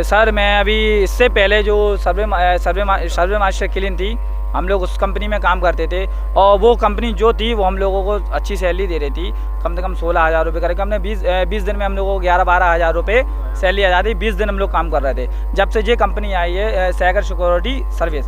Sir मैं अभी इससे पहले जो सर्वे मास्टर क्लीन थी, हम लोग उस कंपनी में काम करते थे और वो कंपनी जो थी वो हम लोगों को अच्छी सैलरी दे रही थी, कम से कम 16,000 रुपये करेंगे। हमने 20 दिन में हम लोगों को 11-12 हज़ार रुपये सैलरी आ जाती। 20 दिन हम लोग काम कर रहे थे। जब से ये कंपनी आई है सागर सिक्योरिटी सर्विस,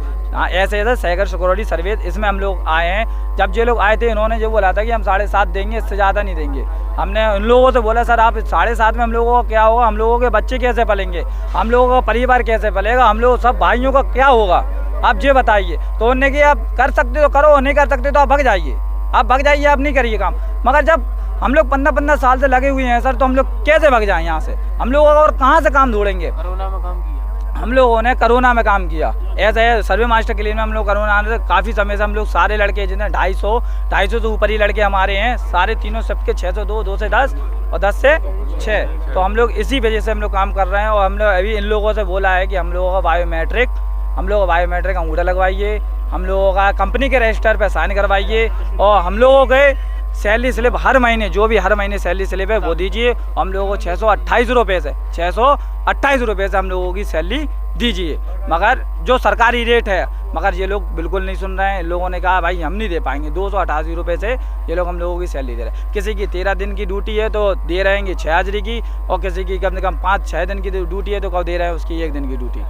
ऐसे सागर सिक्योरिटी सर्विस, इसमें हम लोग आए हैं। जब ये लोग आए थे इन्होंने जो बोला था कि हम 7.5 देंगे, इससे ज़्यादा नहीं देंगे। हमने उन लोगों से बोला सर आप 7.5 में हम लोगों को क्या होगा, हम लोगों के बच्चे कैसे पलेंगे, हम लोगों का परिवार कैसे पलेगा, हम लोग सब भाइयों का क्या होगा, आप ये बताइए। तो उन्होंने कि आप कर सकते तो करो, नहीं कर सकते तो आप भाग जाइए, आप नहीं करिए काम। मगर जब हम लोग 15 साल से लगे हुए हैं सर, तो हम लोग कैसे भाग जाएँ यहाँ से, हम लोग और कहाँ से काम ढूंढेंगे। कोरोना में काम किया हम लोगों ने कोरोना में काम किया। ऐसा है सर्वे मास्टर क्लीन में हम लोग कोरोना से काफ़ी समय से हम लोग सारे लड़के जितने 250 से ऊपर ही लड़के हमारे हैं, सारे तीनों सबके 602, 2 से 10 और 10 से 6। तो हम लोग इसी वजह से हम लोग काम कर रहे हैं। और हम लोग अभी इन लोगों से बोला है कि हम लोगों का बायोमेट्रिक अंगूठा लगवाइए, हम लोगों का कंपनी के रजिस्टर पर साइन करवाइए और हम लोगों के सैलरी स्लिप हर महीने जो भी हर महीने सैलरी स्लिप है वो दीजिए। हम लोगों को 628 रुपये से हम लोगों की सैलरी दीजिए। मगर जो सरकारी रेट है, मगर ये लोग बिल्कुल नहीं सुन रहे हैं। इन लोगों ने कहा भाई हम नहीं दे पाएंगे। 288 रुपये से ये लोग हम लोगों की सैलरी दे रहे हैं। किसी की 13 दिन की ड्यूटी है तो दे रहेंगे 6 हाजिरी की, और किसी की कम से कम 5-6 दिन की ड्यूटी है तो कब दे रहे हैं उसकी 1 दिन की ड्यूटी।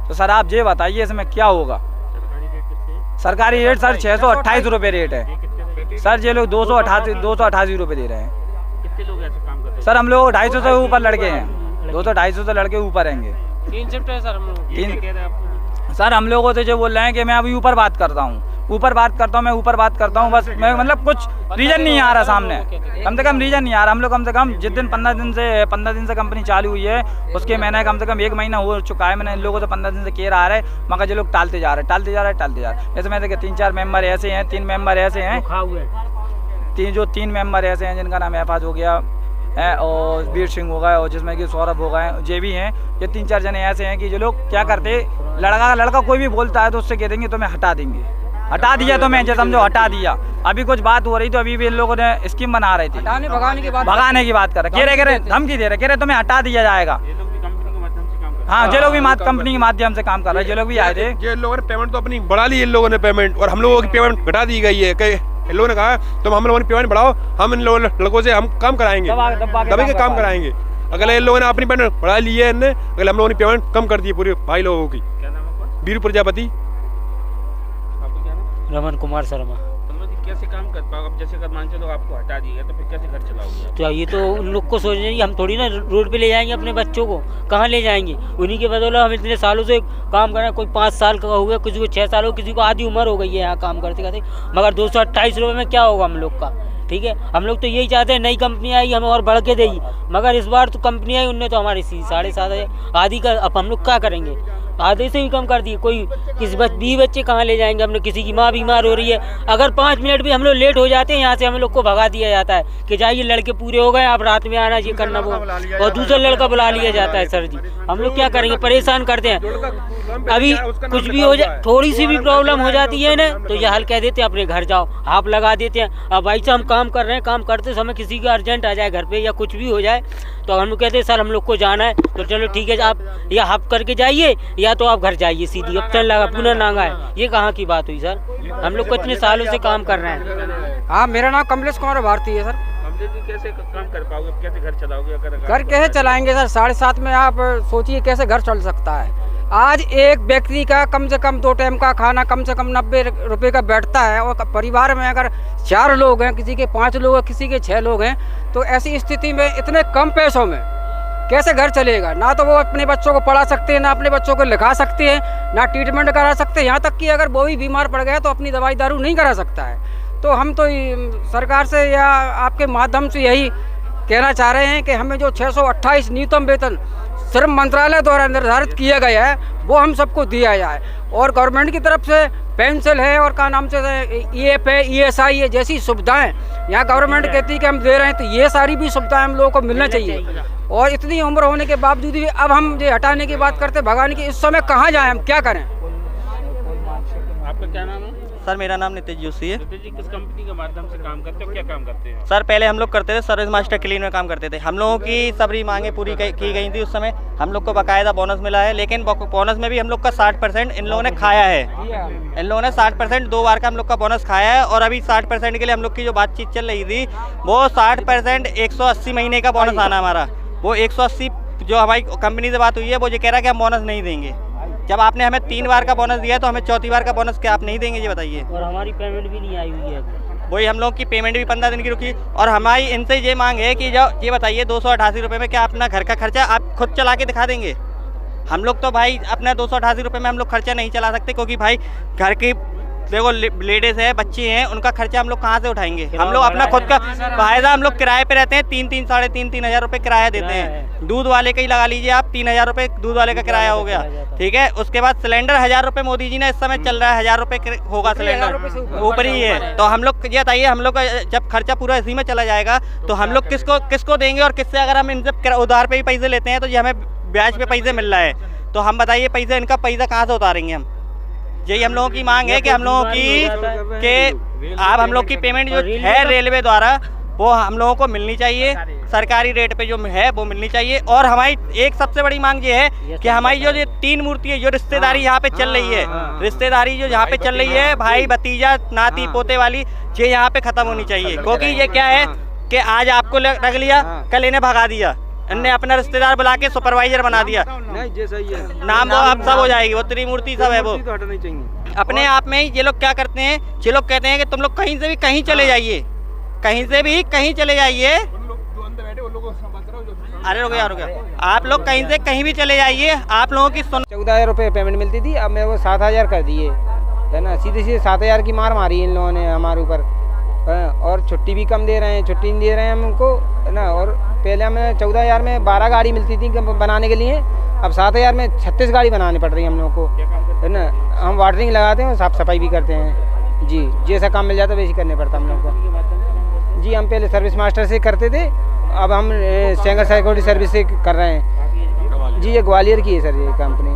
तो सर आप ये बताइए इसमें क्या होगा। सरकारी रेट सर 628 रुपये रेट है सर, ये लोग 288 रुपये दे रहे हैं। कितने लोग ऐसे काम करते हैं सर हम लोग 250 से ऊपर लड़के हैं, 200-250 से लड़के ऊपर रहेंगे। 3 शिफ्ट है सर हम लोग। सर हम लोगों से जो बोल रहे हैं कि मैं अभी ऊपर बात करता हूँ, बस मैं मतलब कुछ रीज़न नहीं आ रहा सामने, कम से कम रीज़न नहीं आ रहा। हम लोग कम से कम जिस दिन 15 दिन से कंपनी चालू हुई है उसके मैंने कम से कम 1 महीना हो चुका है। मैंने इन लोगों से 15 दिन से कह रहा है, मगर ये लोग टालते जा रहे हैं। ऐसे में देखिए 3-4 मेंबर ऐसे हैं, 3 मेंबर ऐसे हैं, 3 मेंबर ऐसे हैं जिनका नाम एफाज हो गया है और वीर सिंह हो गए और जिसमें कि सौरभ हो गए, ये भी हैं। ये 3-4 जने ऐसे हैं कि जो लोग क्या करते, लड़का कोई भी बोलता है तो उससे कह देंगे तो मैं हटा देंगे, हटा दिया तो मैं समझो हटा दिया। अभी कुछ बात हो रही तो अभी भी इन लोगों ने स्कीम बना रही थी, भगाने की बात कर रहे, कह रहे धमकी दे रहे, कह रहे तुम्हें हटा दिया जाएगा। हाँ ये लोग भी कंपनी के माध्यम से काम कर रहे हैं। ये लोग भी आए थे, ये लोगों ने पेमेंट तो अपनी बढ़ा ली, इन लोगों ने पेमेंट, और हम लोगों की पेमेंट घटा दी गई है। इन लोगों ने कहा तुम हम लोगों ने पेमेंट बढ़ाओ, हम इन लड़कों से हम काम कराएंगे, दबा के काम कराएंगे। अगर इन लोगों ने अपनी पेमेंट बढ़ा ली है, इनने अगर हम लोगों ने पेमेंट कम कर दी है पूरे भाई लोगों की। वीर प्रजापति। रमन कुमार शर्मा। कैसे काम कर पाओ, अब जैसे मान चलो आपको हटा दिया तो फिर कैसे घर चलाओगे? तो ये तो उन लोग को सोचना चाहिए, हम थोड़ी ना रोड पे ले जाएंगे अपने बच्चों को, कहाँ ले जाएंगे। उन्हीं के बदौलत हम इतने सालों से काम कर रहे हैं। कोई 5 साल का हो गया, किसी को 6 साल हो, किसी को आधी उम्र हो गई है यहाँ काम करते करते। मगर 228 रुपये में क्या होगा हम लोग का, ठीक है। हम लोग तो यही चाहते हैं नई कंपनी आई हमें और बढ़ के देगी, मगर इस बार तो कंपनी आई उनने तो हमारी 7.5 आधी का, अब हम लोग क्या करेंगे, आधे से भी कम कर दिए। कोई किसी 20 बच्चे कहाँ ले जाएंगे, हमने किसी की माँ बीमार हो रही है, अगर 5 मिनट भी हम लोग लेट हो जाते हैं यहाँ से हम लोग को भगा दिया जाता है कि जाइए लड़के पूरे हो गए, आप रात में आना, ये करना वो, और दूसरा लड़का बुला लिया जाता है। सर जी हम लोग क्या करेंगे, परेशान करते हैं। अभी कुछ भी हो जाए, थोड़ी सी भी प्रॉब्लम हो जाती है ना तो ये हल कह देते हैं अपने घर जाओ, आप लगा देते हैं। अब भाई साहब हम काम कर रहे हैं, काम करते समय किसी का अर्जेंट आ जाए घर पे या कुछ भी हो जाए तो हम लोग कहते हैं सर हम लोग को जाना है, तो चलो ठीक है आप या हप करके जाइए या तो आप घर जाइए सीधी, अब चल लगा पुनः नांगा है। ये कहाँ की बात हुई सर, हम लोग को इतने सालों से काम कर रहे हैं। हाँ मेरा नाम कमलेश कुमार भारती है सर। कैसे काम कर पाओगे, कैसे घर चलाओगे? घर कैसे चलाएंगे सर, 7.5 में आप सोचिए कैसे घर चल सकता है। आज एक व्यक्ति का कम से कम 2 टाइम का खाना कम से कम 90 रुपये का बैठता है, और परिवार में अगर 4 लोग हैं, किसी के 5 लोग हैं, किसी के 6 लोग हैं, तो ऐसी स्थिति में इतने कम पैसों में कैसे घर चलेगा। ना तो वो अपने बच्चों को पढ़ा सकते हैं, ना अपने बच्चों को लिखा सकते हैं, ना ट्रीटमेंट करा सकते हैं, यहाँ तक कि अगर वो भी बीमार पड़ गया तो अपनी दवाई दारू नहीं करा सकता है। तो हम तो सरकार से या आपके माध्यम से यही कहना चाह रहे हैं कि हमें जो 628 न्यूनतम वेतन श्रम मंत्रालय द्वारा निर्धारित किया गया है वो हम सबको दिया जाए, और गवर्नमेंट की तरफ से पेंशन है और का नाम से EF है, ESI है, जैसी सुविधाएं यहाँ गवर्नमेंट कहती है कि हम दे रहे हैं, तो ये सारी भी सुविधाएं हम लोगों को मिलना चाहिए। और इतनी उम्र होने के बावजूद भी अब हम ये हटाने की बात करते, भगाने की, इस समय कहाँ जाएं, हम क्या करें। आपका क्या नाम है? सर मेरा नाम नितिश जोशी है। नितिश जी किस कंपनी के माध्यम से काम करते हो, क्या काम करते हैं? सर पहले हम लोग करते थे सर्विस मास्टर क्लीन में काम करते थे। हम लोगों की सबरी मांगे पूरी की गई थी उस समय, हम लोग को बाकायदा बोनस मिला है, लेकिन बोनस में भी हम लोग का 60% इन लोगों ने खाया है। इन लोगों ने 60% 2 बार का हम लोग का बोनस खाया है, और अभी 60% के लिए हम लोग की जो बातचीत चल रही थी वो 60% 180 महीने का बोनस आना हमारा। वो 180 जो हमारी कंपनी से बात हुई है वो ये कह रहा है कि हम बोनस नहीं देंगे। जब आपने हमें 3 बार का बोनस दिया है तो हमें चौथी बार का बोनस क्या आप नहीं देंगे, ये बताइए। और हमारी पेमेंट भी नहीं आई हुई है। वही हम लोग की पेमेंट भी 15 दिन की रुकी, और हमारी इनसे ये मांग है कि जो ये बताइए 288 रुपये में क्या अपना घर का खर्चा आप खुद चला के दिखा देंगे? हम लोग तो भाई अपना 288 रुपये में हम लोग खर्चा नहीं चला सकते, क्योंकि भाई घर की देखो लेडीज है, बच्चे हैं, उनका खर्चा हम लोग कहाँ से उठाएंगे? हम लोग अपना खुद का फायदा, हम लोग किराए पे रहते हैं, 3-3 साढ़े 3 हज़ार रुपये किराया देते हैं। दूध वाले का ही लगा लीजिए आप, 3 हज़ार रुपये दूध वाले का किराया हो गया, ठीक है। उसके बाद सिलेंडर 1000 रुपये मोदी जी ने इस समय चल रहा है, 1000 रुपये होगा सिलेंडर, ऊपर ही है। तो हम लोग ये बताइए, हम लोग का जब खर्चा पूरा इसी में चला जाएगा तो हम लोग किसको देंगे? और किससे अगर हम इनसे उधार पे ही पैसे लेते हैं तो ये हमें ब्याज पे पैसे मिल रहा है, तो हम बताइए पैसे इनका पैसा कहाँ से उतारेंगे हम? यही हम लोगों की मांग है कि हम लोगों की आप हम लोग की पेमेंट जो है रेलवे द्वारा वो हम लोगों को मिलनी चाहिए, सरकारी रेट पे जो है वो मिलनी चाहिए। और हमारी एक सबसे बड़ी मांग ये है कि हमारी जो ये 3 मूर्ति है, जो रिश्तेदारी यहाँ पे चल रही है, रिश्तेदारी जो यहाँ पे चल रही है, भाई भतीजा नाती पोते वाली, ये यहाँ पे खत्म होनी चाहिए। क्योंकि ये क्या है कि आज आपको रख लिया, कल इन्हें भगा दिया, इनने अपना रिश्तेदार बुला के सुपरवाइजर बना दिया, नाम वो अब सब हो जाएगी, वो त्रिमूर्ति सब है वो। अपने आप में ही ये लोग क्या करते हैं, ये लोग कहते हैं कि तुम लोग कहीं से भी कहीं चले जाइए, कहीं से भी कहीं चले जाइए। अरे रुक गया, आप लोग कहीं से कहीं भी चले जाइए, आप लोगों की 14,000 रुपये पेमेंट मिलती थी, अब मेरे को 7,000 कर दिए, है ना। सीधे 7,000 की मार मारी इन लोगों ने हमारे ऊपर, और छुट्टी भी कम दे रहे हैं, छुट्टी नहीं दे रहे हैं हमको, है ना। और पहले हमें 14,000 में 12 गाड़ी मिलती थी बनाने के लिए, अब 7,000 में 36 गाड़ी बनानी पड़ रही है हम लोग को, है ना। हम वाटरिंग लगाते हैं, साफ़ सफाई भी करते हैं जी, जैसा काम मिल जाता है वैसे करने पड़ता हम लोग को जी। हम पहले सर्विस मास्टर से करते थे, अब हम सेंगर सिक्योरिटी सर्विस से कर रहे हैं जी। ये ग्वालियर की है सर ये कंपनी।